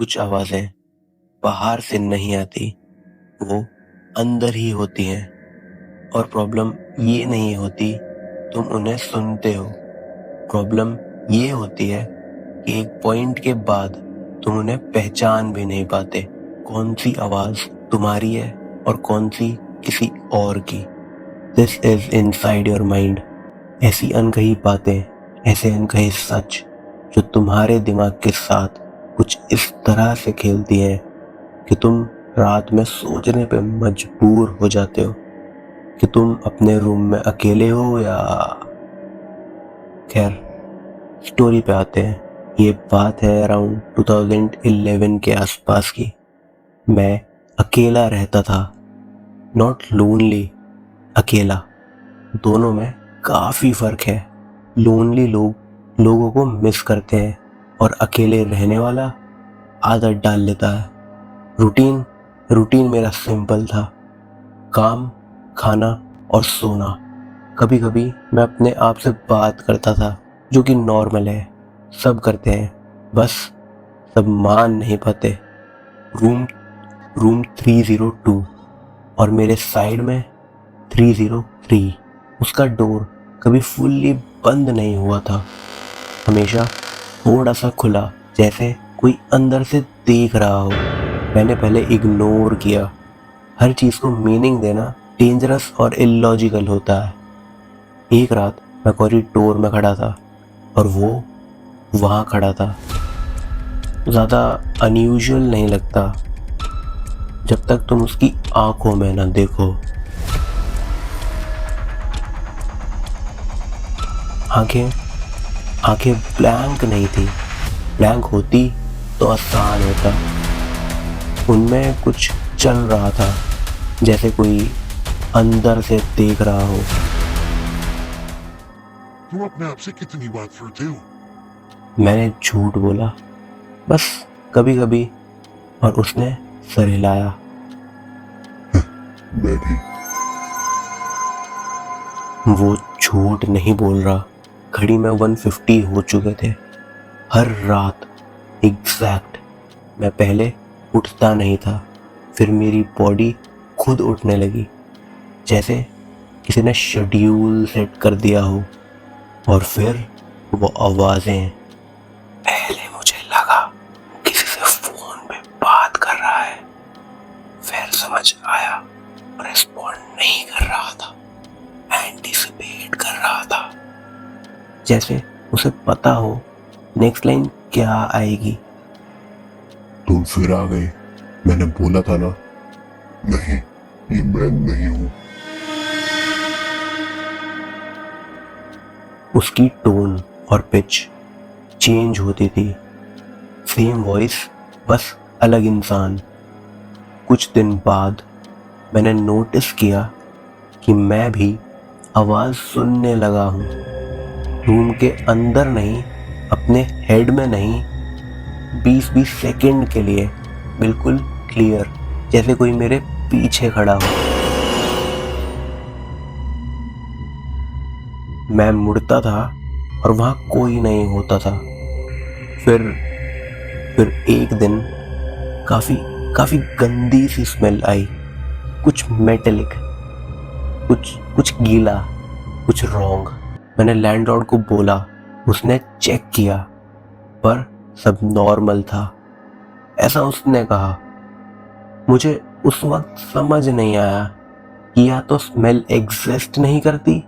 कुछ आवाजें बाहर से नहीं आती, वो अंदर ही होती हैं। और प्रॉब्लम ये नहीं होती तुम उन्हें सुनते हो, प्रॉब्लम ये होती है कि एक पॉइंट के बाद तुम उन्हें पहचान भी नहीं पाते, कौन सी आवाज तुम्हारी है और कौन सी किसी और की। This is inside your mind. ऐसी अनकही बातें, ऐसे अनकही सच जो तुम्हारे दिमाग के साथ कुछ इस तरह से खेलती हैं कि तुम रात में सोचने पे मजबूर हो जाते हो कि तुम अपने रूम में अकेले हो या। खैर, स्टोरी पे आते हैं। ये बात है अराउंड 2011 के आसपास की। मैं अकेला रहता था, नॉट लोनली, अकेला। दोनों में काफ़ी फ़र्क है। लोनली लोग लोगों को मिस करते हैं और अकेले रहने वाला आदत डाल लेता है। रूटीन मेरा सिंपल था, काम, खाना और सोना। कभी कभी मैं अपने आप से बात करता था, जो कि नॉर्मल है, सब करते हैं, बस सब मान नहीं पाते। रूम रूम 302 और मेरे साइड में 303। उसका डोर कभी फुल्ली बंद नहीं हुआ था, हमेशा थोड़ा सा खुला, जैसे कोई अंदर से देख रहा हो। मैंने पहले इग्नोर किया। हर चीज़ को मीनिंग देना डेंजरस और इलॉजिकल होता है। एक रात मैं कॉरिडोर में खड़ा था और वो वहाँ खड़ा था। ज़्यादा अनयूजुअल नहीं लगता जब तक तुम उसकी आंखों में ना देखो। आंखें ब्लैंक नहीं थी। ब्लैंक होती तो आसान होता। उनमें कुछ चल रहा था, जैसे कोई अंदर से देख रहा हो। तुम अपने आप से कितनी बात करते हो? मैंने झूठ बोला, बस कभी कभी, और उसने सर हिलाया। मैं भी। वो झूठ नहीं बोल रहा। घड़ी में 150 हो चुके थे। हर रात एग्जैक्ट। मैं पहले उठता नहीं था, फिर मेरी बॉडी खुद उठने लगी, जैसे किसी ने शेड्यूल सेट कर दिया हो। और फिर वो आवाजें। पहले मुझे लगा वो किसी से फोन पे बात कर रहा है, फिर समझ आया रिस्पॉन्ड नहीं कर रहा था, एंटीसिपेट कर रहा था, जैसे उसे पता हो नेक्स्ट लाइन क्या आएगी। तुम फिर आ गए। मैंने बोला था ना, नहीं, ये मैं नहीं हूँ। उसकी टोन और पिच चेंज होती थी, सेम वॉइस, बस अलग इंसान। कुछ दिन बाद मैंने नोटिस किया कि मैं भी आवाज़ सुनने लगा हूँ। रूम के अंदर नहीं, अपने हेड में नहीं, 20-20 सेकंड के लिए बिल्कुल क्लियर, जैसे कोई मेरे पीछे खड़ा हो। मैं मुड़ता था और वहाँ कोई नहीं होता था। फिर एक दिन काफ़ी काफ़ी गंदी सी स्मेल आई, कुछ मेटेलिक, कुछ गीला, कुछ रॉन्ग। मैंने लैंडलॉर्ड को बोला, उसने चेक किया, पर सब नॉर्मल था, ऐसा उसने कहा। मुझे उस वक्त समझ नहीं आया कि या तो स्मेल एग्जिस्ट नहीं करती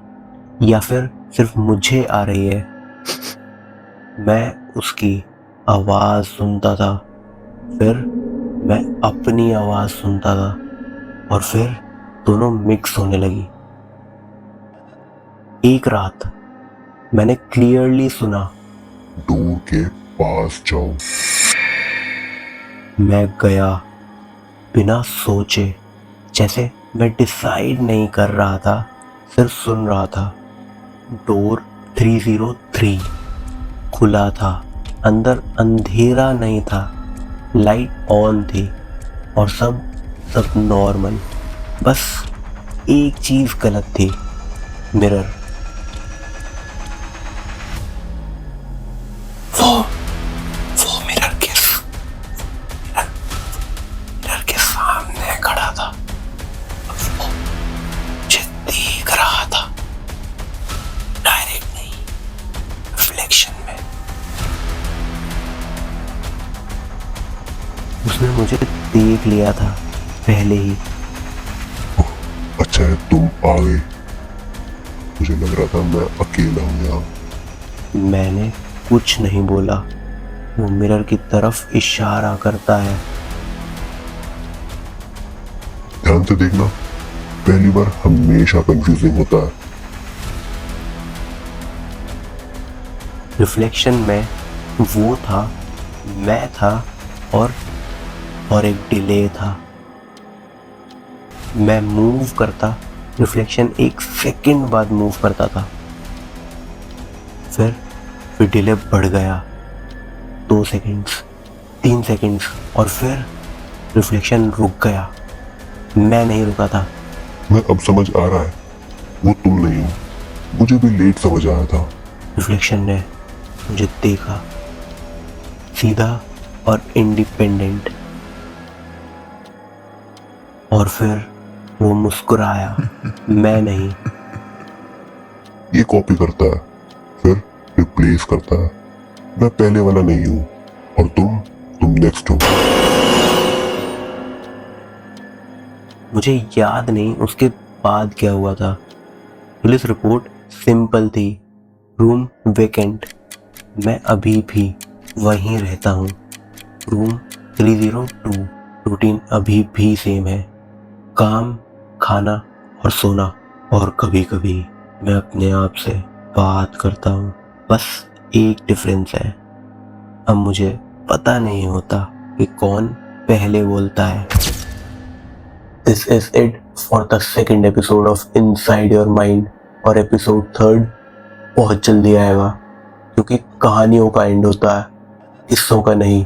या फिर सिर्फ मुझे आ रही है। मैं उसकी आवाज़ सुनता था, फिर मैं अपनी आवाज़ सुनता था, और फिर दोनों मिक्स होने लगी। एक रात मैंने क्लियरली सुना, डोर के पास जाओ। मैं गया बिना सोचे, जैसे मैं डिसाइड नहीं कर रहा था, सिर्फ सुन रहा था। डोर 303 खुला था, अंदर अंधेरा नहीं था, लाइट ऑन थी और सब नॉर्मल। बस एक चीज़ गलत थी, मिरर। वो मिरर उसने मुझे देख लिया था पहले ही। अच्छा है तुम आ गए, मुझे लग रहा था मैं अकेला हूँ यहाँ। मैंने कुछ नहीं बोला। वो मिरर की तरफ इशारा करता है। ध्यान से देखना, पहली बार हमेशा कंफ्यूजिंग होता है। रिफ्लेक्शन में वो था, मैं था, और एक डिले था। मैं मूव करता, रिफ्लेक्शन 1 सेकंड बाद मूव करता था। फिर डिले बढ़ गया, 2 सेकंड्स, 3 सेकंड्स, और फिर रिफ्लेक्शन रुक गया। मैं नहीं रुका था। मैं अब समझ आ रहा है, वो तुम नहीं हो। मुझे भी लेट समझ आया था। रिफ्लेक्शन ने मुझे देखा, सीधा और इंडिपेंडेंट, और फिर वो मुस्कुराया। मैं नहीं। ये कॉपी करता है, फिर रिप्लेस करता है। मैं पहले वाला नहीं हूँ, और तुम नेक्स्ट हो। मुझे याद नहीं उसके बाद क्या हुआ था। पुलिस रिपोर्ट सिंपल थी, रूम वेकेंट। मैं अभी भी वहीं रहता हूँ, रूम 302। रूटीन अभी भी सेम है, काम, खाना और सोना। और कभी कभी मैं अपने आप से बात करता हूँ। बस एक डिफरेंस है, अब मुझे पता नहीं होता कि कौन पहले बोलता है। This is it for the second episode of inside your mind. और एपिसोड 3 बहुत जल्दी आएगा, क्योंकि कहानियों का एंड होता है, किस्सों का नहीं।